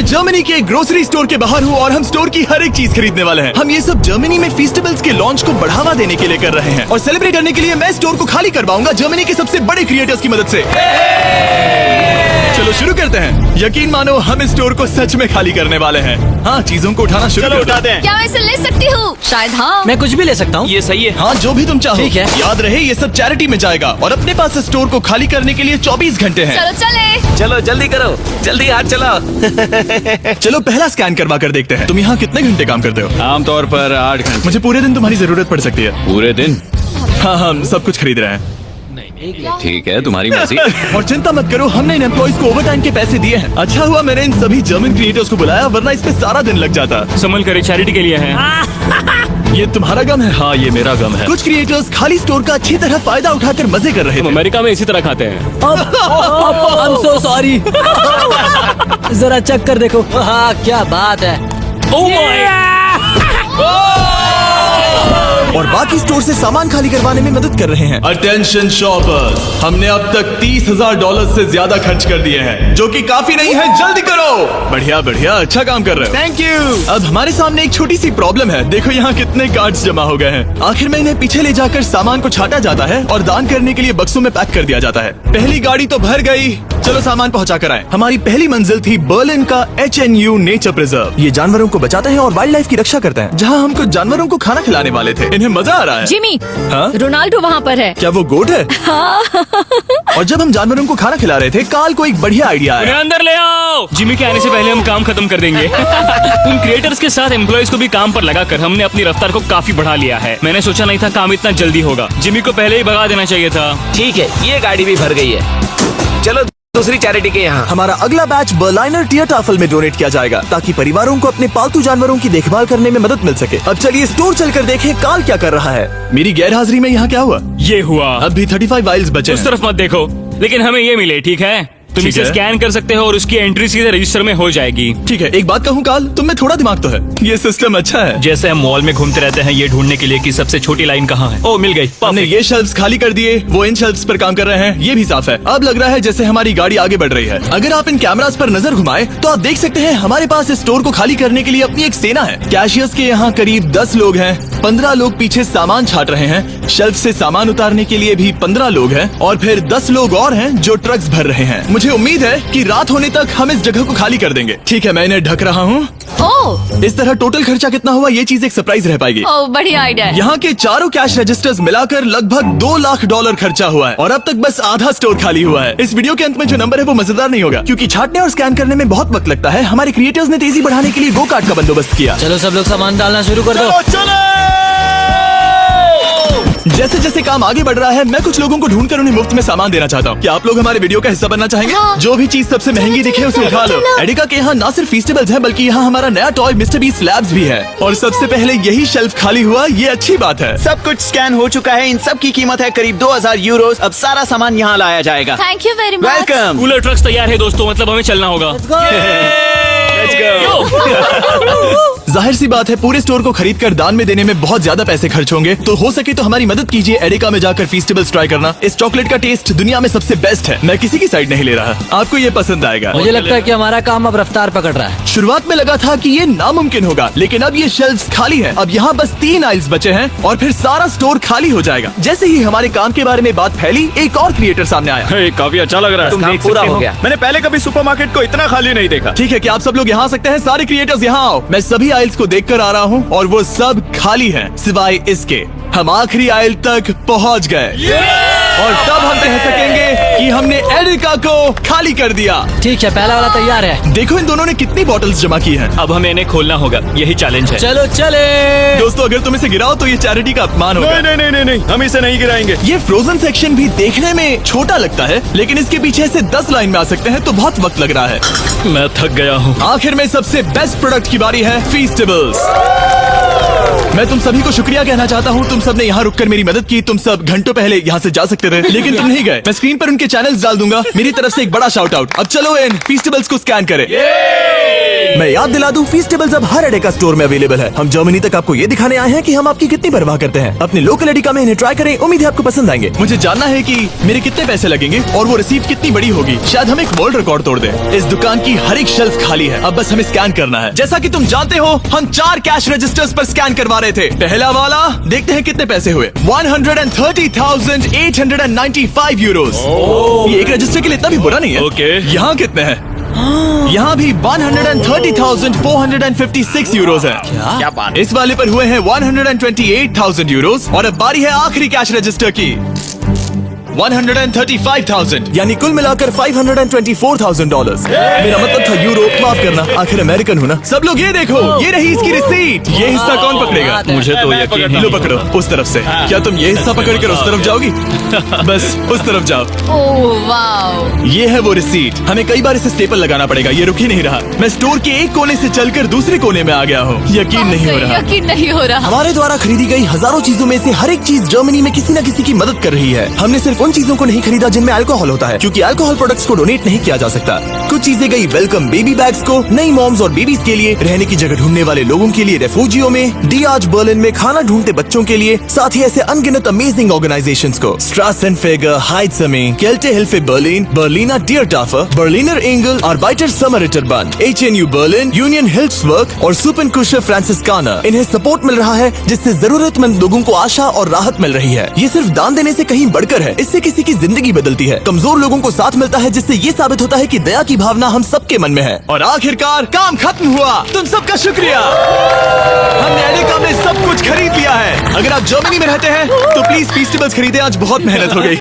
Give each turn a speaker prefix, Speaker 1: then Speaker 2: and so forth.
Speaker 1: Germany के grocery store के बाहर हूँ और हम स्टोर की हर एक चीज खरीदने वाले हैं। हम ये सब जर्मनी में फेस्टिवल्स के लॉन्च को बढ़ावा देने के लिए कर रहे हैं और सेलिब्रेट करने के लिए मैं स्टोर को खाली करवाऊंगा जर्मनी के सबसे बड़े क्रिएटर्स की मदद से। चलो शुरू करते हैं। यकीन मानो हम इस स्टोर को सच में खाली करने वाले हैं। हाँ, चीजों को उठाना शुरू करते हैं।
Speaker 2: क्या मैं इसे ले सकती हूँ? शायद हाँ।
Speaker 3: मैं कुछ भी ले सकता हूँ।
Speaker 4: ये सही है।
Speaker 1: हाँ, जो भी तुम चाहो।
Speaker 3: ठीक है।
Speaker 1: याद रहे ये सब चैरिटी में जाएगा और अपने पास इस स्टोर को खाली करने के लिए 24 घंटे हैं।
Speaker 2: चलो चले।
Speaker 4: चलो जल्दी करो, जल्दी हाथ चलाओ।
Speaker 1: चलो पहला स्कैन करवा कर देखते हैं। तुम यहाँ कितने घंटे काम करते हो?
Speaker 4: आमतौर पर 8 घंटे।
Speaker 1: मुझे पूरे दिन तुम्हारी जरूरत पड़ सकती है।
Speaker 4: पूरे दिन?
Speaker 1: हाँ, हम सब कुछ खरीद रहे हैं।
Speaker 4: ठीक है, तुम्हारी मर्जी।
Speaker 1: और चिंता मत करो, हमने इन एम्प्लॉइज को ओवरटाइम के पैसे दिए हैं। अच्छा हुआ मैंने इन सभी जर्मन क्रिएटर्स को बुलाया, वरना इस पे सारा दिन लग जाता।
Speaker 5: संभल कर, चैरिटी के लिए है।
Speaker 1: ये तुम्हारा गम है? हाँ, ये मेरा गम है। कुछ क्रिएटर्स खाली स्टोर का अच्छी तरह फायदा उठाकर मजे कर रहे
Speaker 5: हम
Speaker 1: थे।
Speaker 5: अमेरिका में इसी तरह खाते हैं।
Speaker 3: I'm so sorry। जरा चेक कर देखो। हाँ, क्या बात है।
Speaker 1: और बाकी स्टोर से सामान खाली करवाने में मदद कर रहे हैं। अटेंशन शॉपर्स, हमने अब तक $30,000 से ज्यादा खर्च कर दिए हैं, जो कि काफी नहीं है। जल्दी करो। बढ़िया बढ़िया, अच्छा काम कर रहे हो। Thank you. अब हमारे सामने एक छोटी सी प्रॉब्लम है। देखो यहाँ कितने कार्ड्स जमा हो गए हैं। आखिर में इन्हें पीछे ले जाकर सामान को छाटा जाता है और दान करने के लिए बक्सों में पैक कर दिया जाता है। पहली गाड़ी तो भर गई, चलो सामान पहुँचा कर आए। हमारी पहली मंजिल थी बर्लिन का HNU नेचर प्रिजर्व। ये जानवरों को बचाते हैं और वाइल्ड लाइफ की रक्षा करते हैं। जहाँ हम कुछ जानवरों को खाना खिलाने वाले थे। इन्हें मजा आ रहा है।
Speaker 2: जिमी,
Speaker 1: हाँ?
Speaker 2: रोनाल्डो वहाँ पर है।
Speaker 1: क्या वो गोट है? और जब हम जानवरों को खाना खिला रहे थे, काल को एक बढ़िया आइडिया
Speaker 5: उन्हें
Speaker 1: आया।
Speaker 5: अंदर ले आओ। जिमी के आने से पहले हम काम खत्म कर देंगे। उन क्रिएटर्स के साथ एम्प्लॉइज को भी काम पर लगाकर हमने अपनी रफ्तार को काफी बढ़ा लिया है। मैंने सोचा नहीं था काम इतना जल्दी होगा। जिमी को पहले ही भगा देना चाहिए था।
Speaker 4: ठीक है, ये गाड़ी भी भर गई है। चलो दूसरी चैरिटी के यहाँ।
Speaker 1: हमारा अगला बैच बर्लिनर टियरटाफल में डोनेट किया जाएगा, ताकि परिवारों को अपने पालतू जानवरों की देखभाल करने में मदद मिल सके। अब चलिए स्टोर चलकर देखें काल क्या कर रहा है। मेरी गैर हाजिरी में यहाँ क्या हुआ?
Speaker 5: ये हुआ।
Speaker 1: अब भी 35 वाइल्स बचे
Speaker 5: उस
Speaker 1: हैं।
Speaker 5: तरफ मत देखो, लेकिन हमें ये मिले। ठीक है, तुम
Speaker 1: ठीक
Speaker 5: इसे
Speaker 1: है।
Speaker 5: स्कैन कर सकते हो और उसकी एंट्री सीधे रजिस्टर में हो जाएगी।
Speaker 1: ठीक है, एक बात कहूँ काल, तुम में थोड़ा दिमाग तो है। ये सिस्टम अच्छा है।
Speaker 5: जैसे हम मॉल में घूमते रहते हैं ये ढूंढने के लिए कि सबसे छोटी लाइन कहाँ है। ओ, मिल गई।
Speaker 1: हमने ये शेल्फ्स खाली कर दिए, वो इन शेल्फ्स पर काम कर रहे हैं। ये भी साफ है। अब लग रहा है जैसे हमारी गाड़ी आगे बढ़ रही है। अगर आप इन कैमरास पर नजर घुमाएं, तो आप देख सकते हैं हमारे पास इस स्टोर को खाली करने के लिए अपनी एक सेना है। कैशियर्स के यहाँ करीब 10 लोग हैं, 15 लोग पीछे सामान छाट रहे हैं, शेल्फ से सामान उतारने के लिए भी 15 लोग हैं, और फिर 10 लोग और हैं जो ट्रक्स भर रहे हैं। मुझे उम्मीद है कि रात होने तक हम इस जगह को खाली कर देंगे। ठीक है, मैं इन्हें ढक रहा हूँ।
Speaker 2: ओह,
Speaker 1: इस तरह टोटल खर्चा कितना हुआ, ये चीज एक सरप्राइज रह पाएगी।
Speaker 2: ओह, बढ़िया आइडिया है।
Speaker 1: यहाँ के चारों कैश रजिस्टर्स मिलाकर लगभग $2 लाख खर्चा हुआ है और अब तक बस आधा स्टोर खाली हुआ है। इस वीडियो के अंत में जो नंबर है वो मजेदार नहीं होगा, क्योंकि छाटने और स्कैन करने में बहुत वक्त लगता है। हमारे क्रिएटर्स ने तेजी बढ़ाने के लिए गो कार्ट का बंदोबस्त किया।
Speaker 3: चलो सब लोग सामान डालना शुरू कर दो।
Speaker 1: जैसे जैसे काम आगे बढ़ रहा है, मैं कुछ लोगों को ढूंढकर उन्हें मुफ्त में सामान देना चाहता हूँ। क्या आप लोग हमारे वीडियो का हिस्सा बनना चाहेंगे?
Speaker 2: हाँ।
Speaker 1: जो भी चीज सबसे महंगी दिखे उसे उठा लो। एडिका के यहाँ न सिर्फ फेस्टिवल्स हैं, बल्कि यहाँ हमारा नया टॉय मिस्टर बीस्ट लैब्स भी है। और सबसे पहले यही शेल्फ खाली हुआ, ये अच्छी बात है।
Speaker 6: सब कुछ स्कैन हो चुका है। इन सब की कीमत है करीब €2000। अब सारा सामान यहाँ लाया जाएगा।
Speaker 2: Thank you very much.
Speaker 6: Welcome.
Speaker 5: Cooler trucks तैयार है दोस्तों, मतलब हमें चलना होगा।
Speaker 1: जाहिर सी बात है, पूरे स्टोर को खरीद कर दान में देने में बहुत ज्यादा पैसे खर्च होंगे, तो हो सके तो हमारी मदद कीजिए एडिका में जाकर फेस्टिवल्स ट्राई करना। इस चॉकलेट का टेस्ट दुनिया में सबसे बेस्ट है। मैं किसी की साइड नहीं ले रहा, आपको ये पसंद आएगा।
Speaker 3: मुझे लगता है कि हमारा काम अब रफ्तार पकड़ रहा है।
Speaker 1: शुरुआत में लगा था कि ये नामुमकिन होगा, लेकिन अब ये शेल्फ्स खाली हैं। अब यहाँ बस 3 आइल्स बचे हैं और फिर सारा स्टोर खाली हो जाएगा। जैसे ही हमारे काम के बारे में बात फैली, एक और क्रिएटर सामने आया।
Speaker 5: काफी अच्छा लग रहा है।
Speaker 4: तुम देख
Speaker 6: पूरा
Speaker 4: सकते
Speaker 6: हो गया। मैंने पहले कभी सुपरमार्केट को इतना खाली नहीं देखा।
Speaker 1: ठीक है, क्या आप सब लोग यहाँ आ सकते हैं? सारे क्रिएटर्स यहाँ आओ। मैं सभी आइल्स को देखकर आ रहा हूँ और वो सब खाली हैं, सिवाय इसके। हम आखिरी आइल तक पहुँच गए और तब हम कह सकेंगे कि हमने एडिका को खाली कर दिया।
Speaker 3: ठीक है, पहला वाला तैयार है।
Speaker 1: देखो इन दोनों ने कितनी बॉटल्स जमा की हैं।
Speaker 5: अब हमें इन्हें खोलना होगा, यही चैलेंज है।
Speaker 3: चलो चले।
Speaker 1: दोस्तों, अगर तुम इसे गिराओ तो ये चैरिटी का अपमान होगा।
Speaker 6: नहीं, हम इसे नहीं गिराएंगे।
Speaker 1: ये फ्रोजन सेक्शन भी देखने में छोटा लगता है, लेकिन इसके पीछे से 10 लाइन में आ सकते हैं, तो बहुत वक्त लग रहा है।
Speaker 5: मैं थक गया हूँ।
Speaker 1: आखिर में सबसे बेस्ट प्रोडक्ट की बारी है, फेस्टिवल्स। मैं तुम सभी को शुक्रिया कहना चाहता हूँ। तुम सब ने यहाँ रुककर मेरी मदद की। तुम सब घंटों पहले यहाँ से जा सकते थे, लेकिन तुम नहीं गए। मैं स्क्रीन पर उनके चैनल्स डाल दूंगा। मेरी तरफ से एक बड़ा शाउट आउट। अब चलो इन फेस्टिवल्स को स्कैन करें। मैं याद दिला दूं, फीस्टेबल्स अब हर एडेका स्टोर में अवेलेबल है। हम जर्मनी तक आपको ये दिखाने आए हैं कि हम आपकी कितनी परवाह करते हैं। अपने लोकल एडेका में इन्हें ट्राई करें, उम्मीद है आपको पसंद आएंगे। मुझे जानना है कि मेरे कितने पैसे लगेंगे और वो रिसीप्ट कितनी बड़ी होगी। शायद हम एक वर्ल्ड रिकॉर्ड तोड़ दें। इस दुकान की हर एक शेल्फ खाली है, अब बस हमें स्कैन करना है। जैसा कि तुम जानते हो, हम 4 कैश रजिस्टर्स पर स्कैन करवा रहे थे। पहला वाला, देखते हैं कितने पैसे हुए। 130,895 यूरोस। ये एक रजिस्टर के लिए इतना भी बुरा नहीं है।
Speaker 5: ओके।
Speaker 1: यहाँ कितने हैं? यहाँ भी 130,456 यूरोस है।
Speaker 4: क्या बात है।
Speaker 1: इस वाले पर हुए हैं 128,000 यूरोस। और अब बारी है आखिरी कैश रजिस्टर की, 135,000, यानी कुल मिलाकर $524,000। मेरा मतलब था यूरो, माफ करना, आखिर अमेरिकन हूँ ना। सब लोग ये देखो, ये रही इसकी रिसीट। ये हिस्सा कौन पकड़ेगा?
Speaker 5: मुझे तो यकीन
Speaker 1: लो पकड़ो, उस तरफ से। क्या तुम ये हिस्सा पकड़ कर उस तरफ जाओगी? बस उस तरफ जाओ।
Speaker 2: Oh wow.
Speaker 1: ये है वो रिसीट। हमें कई बार इसे स्टेपल लगाना पड़ेगा, ये रुक ही नहीं रहा। मैं स्टोर के एक कोने से चलकर दूसरे कोने में आ गया हूँ। यकीन नहीं हो रहा।
Speaker 2: यकीन नहीं हो रहा।
Speaker 1: हमारे द्वारा खरीदी गई हजारों चीजों में से हर एक चीज जर्मनी में किसी न किसी की मदद कर रही है। हमने सिर्फ उन चीजों को नहीं खरीदा जिनमें अल्कोहल होता है, क्योंकि अल्कोहल प्रोडक्ट्स को डोनेट नहीं किया जा सकता। कुछ चीजें गई वेलकम बेबी बैग्स को, नई मॉम्स और बेबीज के लिए, रहने की जगह ढूंढने वाले लोगों के लिए रेफ्यूजियों में, डियाज बर्लिन में खाना ढूंढते बच्चों के लिए, साथ ही ऐसे अनगिनत अमेजिंग ऑर्गेनाइजेशंस को। स्ट्रासेनफेगर, हाइट्समे, केल्टे हिल्फे बर्लिन, बर्लिनर डियरटाफर, बर्लिनर एंगल, आर्बाइटर समरिटरबंड, HNU बर्लिन, यूनियन हिल्फ्सवर्क और सुपरकुशर फ्रांसिस्काना। इन्हें सपोर्ट मिल रहा है, जिससे जरूरतमंद लोगों को आशा और राहत मिल रही है। ये सिर्फ दान देने से कहीं बढ़कर है, इससे किसी की जिंदगी बदलती है। कमजोर लोगों को साथ मिलता है, जिससे ये साबित होता है कि दया की भावना हम सबके मन में है। और आखिरकार काम खत्म हुआ। तुम सबका शुक्रिया। हमने एडेका में सब कुछ खरीद लिया है। अगर आप जर्मनी में रहते हैं तो प्लीज फीस्टेबल्स खरीदें, आज बहुत मेहनत हो गई।